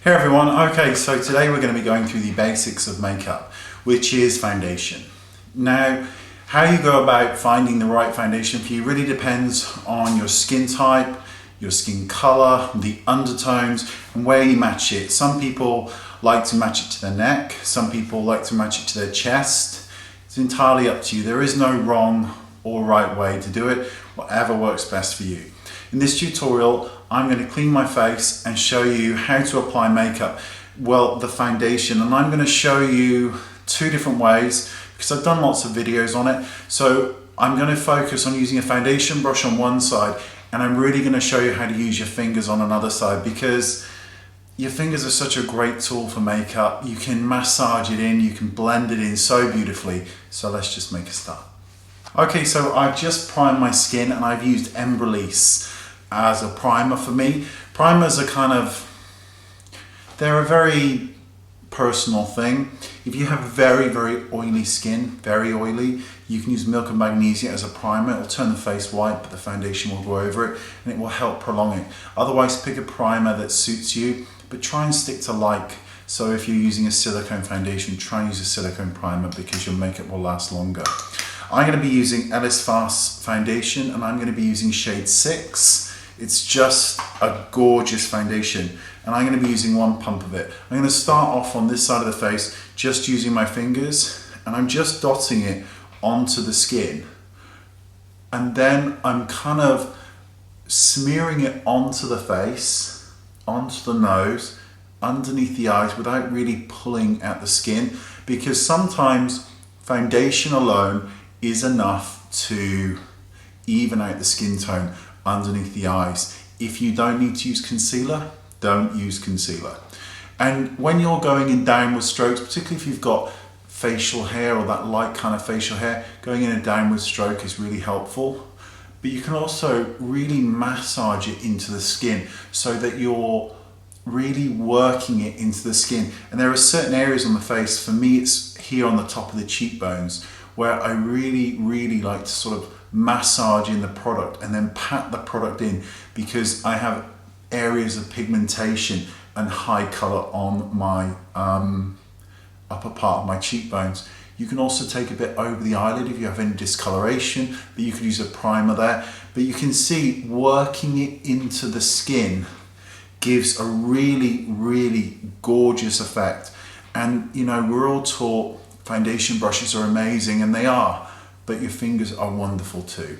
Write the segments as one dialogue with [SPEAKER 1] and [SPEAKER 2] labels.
[SPEAKER 1] Hey everyone, okay, so today we're going to be going through the basics of makeup, which is foundation. Now, how you go about finding the right foundation for you really depends on your skin type, your skin color, the undertones, and where you match it. Some people like to match it to their neck, some people like to match it to their chest. It's entirely up to you. There is no wrong or right way to do it, whatever works best for you. In this tutorial, I'm going to clean my face and show you how to apply makeup, well, the foundation, and I'm going to show you two different ways because I've done lots of videos on it. So I'm going to focus on using a foundation brush on one side, and I'm really going to show you how to use your fingers on another side, because your fingers are such a great tool for makeup. You can massage it in, you can blend it in so beautifully. So let's just make a start. Okay, so I've just primed my skin and I've used Release as a primer for me. Primers are they're a very personal thing. If you have very, very oily skin, very oily, you can use milk and magnesia as a primer. It'll turn the face white, but the foundation will go over it and it will help prolong it. Otherwise, pick a primer that suits you, but try and stick to like. So if you're using a silicone foundation, try and use a silicone primer because your makeup will last longer. I'm going to be using Ellis Faas foundation and I'm going to be using shade 6. It's just a gorgeous foundation and I'm going to be using one pump of it. I'm going to start off on this side of the face just using my fingers, and I'm just dotting it onto the skin, and then I'm kind of smearing it onto the face, onto the nose, underneath the eyes without really pulling at the skin, because sometimes foundation alone is enough to even out the skin tone underneath the eyes. If you don't need to use concealer, don't use concealer. And when you're going in downward strokes, particularly if you've got facial hair or that light kind of facial hair, going in a downward stroke is really helpful. But you can also really massage it into the skin so that you're really working it into the skin. And there are certain areas on the face, for me it's here on the top of the cheekbones, where I really like to sort of massage in the product and then pat the product in, because I have areas of pigmentation and high color on my upper part of my cheekbones. You can also take a bit over the eyelid if you have any discoloration, but you could use a primer there. But you can see working it into the skin gives a really gorgeous effect. And you know, we're all taught foundation brushes are amazing, and they are, but your fingers are wonderful too.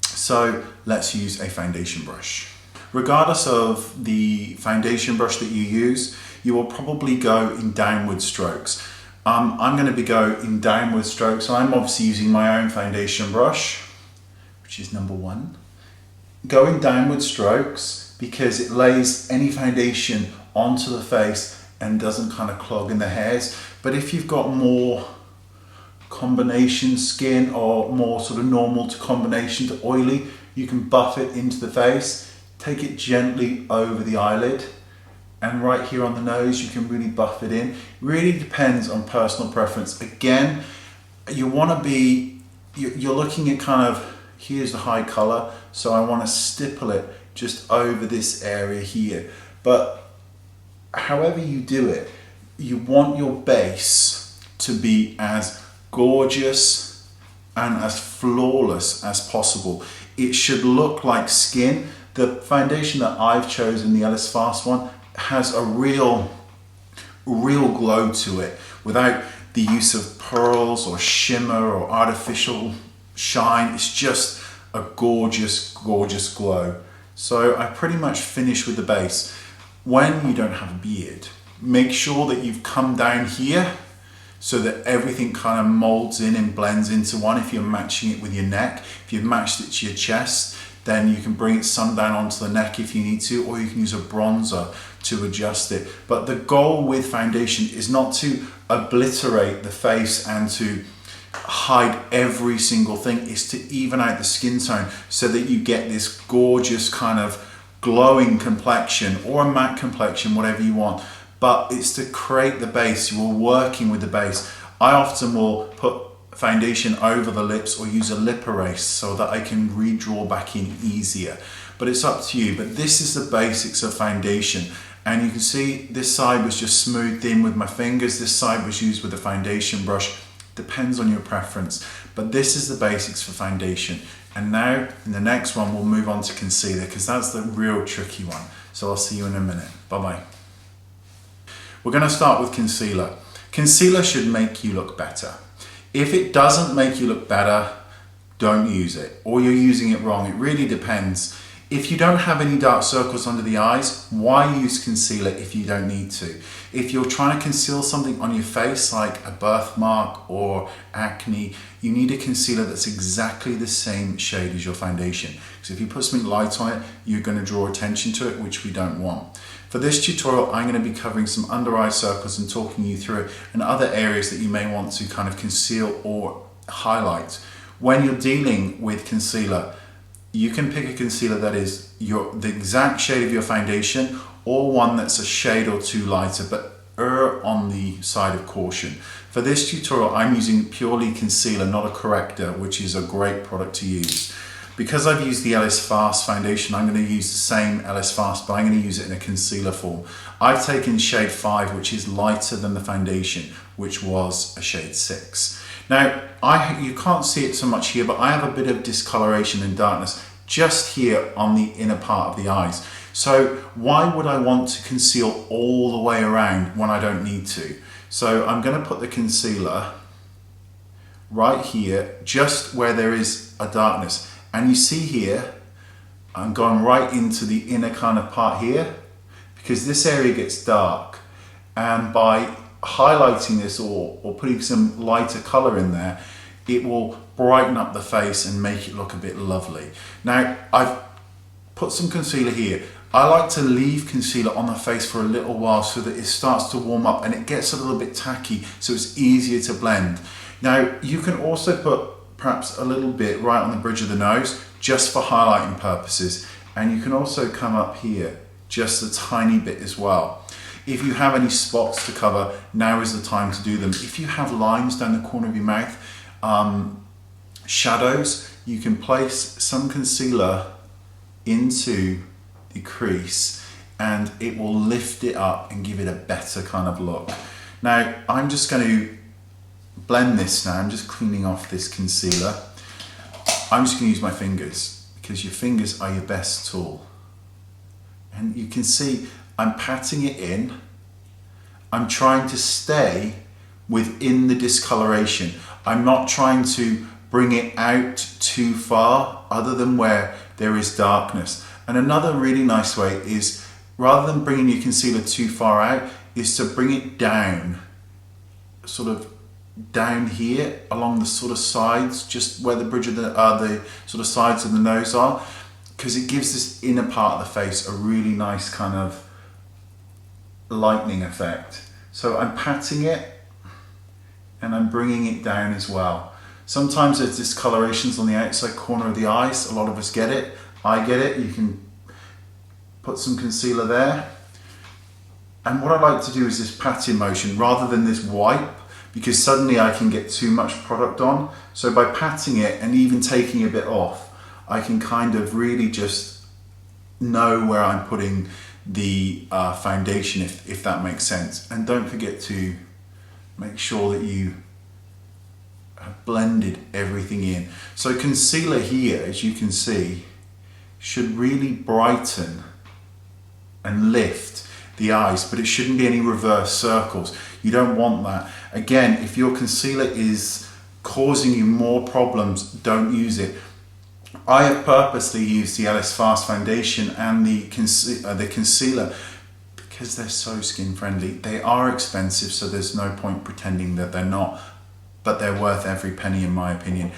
[SPEAKER 1] So let's use a foundation brush. Regardless of the foundation brush that you use, you will probably go in downward strokes. I'm going to be going in downward strokes, so I'm obviously using my own foundation brush, which is number 1. Go in downward strokes because it lays any foundation onto the face and doesn't kind of clog in the hairs. But if you've got more combination skin or more sort of normal to combination to oily, you can buff it into the face. Take it gently over the eyelid, and right here on the nose you can really buff it in. Really depends on personal preference. Again, you want to be, you're looking at kind of, here's the high color, so I want to stipple it just over this area here. But however you do it, you want your base to be as gorgeous and as flawless as possible. It should look like skin. The foundation that I've chosen, the Ellis Faas one, has a real glow to it without the use of pearls or shimmer or artificial shine. It's just a gorgeous glow. So I pretty much finished with the base. When you don't have a beard, make sure that you've come down here so that everything kind of molds in and blends into one. If you're matching it with your neck, if you've matched it to your chest, then you can bring it some down onto the neck if you need to, or you can use a bronzer to adjust it. But the goal with foundation is not to obliterate the face and to hide every single thing. It's to even out the skin tone so that you get this gorgeous kind of glowing complexion or a matte complexion, whatever you want. But it's to create the base. You are working with the base. I often will put foundation over the lips or use a lip erase so that I can redraw back in easier. But it's up to you. But this is the basics of foundation. And you can see this side was just smoothed in with my fingers. This side was used with a foundation brush. Depends on your preference. But this is the basics for foundation. And now in the next one, we'll move on to concealer because that's the real tricky one. So I'll see you in a minute. Bye-bye. We're going to start with concealer. Concealer should make you look better. If it doesn't make you look better, don't use it, or you're using it wrong. It really depends. If you don't have any dark circles under the eyes, why use concealer if you don't need to? If you're trying to conceal something on your face like a birthmark or acne, you need a concealer that's exactly the same shade as your foundation. Because if you put something light on it, you're going to draw attention to it, which we don't want. For this tutorial, I'm going to be covering some under eye circles and talking you through it and other areas that you may want to kind of conceal or highlight. When you're dealing with concealer, you can pick a concealer that is the exact shade of your foundation or one that's a shade or two lighter, but err on the side of caution. For this tutorial, I'm using purely concealer, not a corrector, which is a great product to use. Because I've used the Ellis Faas foundation, I'm going to use the same Ellis Faas, but I'm going to use it in a concealer form. I've taken shade 5, which is lighter than the foundation, which was a shade 6. Now, you can't see it so much here, but I have a bit of discoloration and darkness just here on the inner part of the eyes. So why would I want to conceal all the way around when I don't need to? So I'm going to put the concealer right here, just where there is a darkness. And you see here, I'm going right into the inner kind of part here, because this area gets dark. And by highlighting this or putting some lighter color in there, it will brighten up the face and make it look a bit lovely. Now, I've put some concealer here. I like to leave concealer on the face for a little while so that it starts to warm up and it gets a little bit tacky, so it's easier to blend. Now, you can also put perhaps a little bit right on the bridge of the nose, just for highlighting purposes. And you can also come up here, just a tiny bit as well. If you have any spots to cover, now is the time to do them. If you have lines down the corner of your mouth, shadows, you can place some concealer into the crease and it will lift it up and give it a better kind of look. Now, I'm just going to blend this now. I'm just cleaning off this concealer. I'm just going to use my fingers because your fingers are your best tool. And you can see I'm patting it in. I'm trying to stay within the discoloration. I'm not trying to bring it out too far other than where there is darkness. And another really nice way is, rather than bringing your concealer too far out, is to bring it down, sort of down here along the sort of sides, just where the bridge of the sort of sides of the nose are, because it gives this inner part of the face a really nice kind of lightening effect. So I'm patting it and I'm bringing it down as well. Sometimes there's discolorations on the outside corner of the eyes. A lot of us get it. I get it. You can put some concealer there. And what I like to do is this patting motion rather than this wipe, because suddenly I can get too much product on. So by patting it and even taking a bit off, I can kind of really just know where I'm putting the foundation, if that makes sense. And don't forget to make sure that you have blended everything in. So concealer here, as you can see, should really brighten and lift the eyes, but it shouldn't be any reverse circles. You don't want that. Again, if your concealer is causing you more problems, don't use it. I have purposely used the Ellis Faas foundation and the concealer because they're so skin friendly. They are expensive, so there's no point pretending that they're not, but they're worth every penny in my opinion.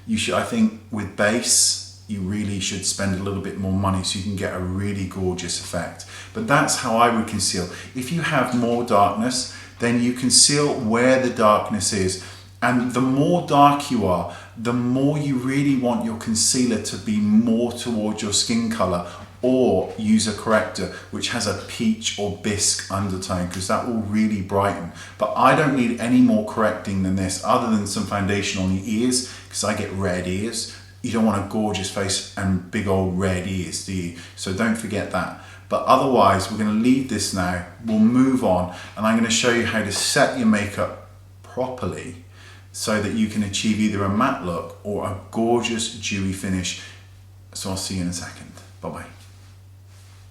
[SPEAKER 1] You should, I think with base, you really should spend a little bit more money so you can get a really gorgeous effect. But that's how I would conceal. If you have more darkness, then you conceal where the darkness is. And the more dark you are, the more you really want your concealer to be more towards your skin color, or use a corrector which has a peach or bisque undertone, because that will really brighten. But I don't need any more correcting than this, other than some foundation on the ears, because I get red ears. You don't want a gorgeous face and big old red ears, do you? So don't forget that. But otherwise, we're going to leave this now. We'll move on, and I'm going to show you how to set your makeup properly so that you can achieve either a matte look or a gorgeous dewy finish. So I'll see you in a second. Bye bye.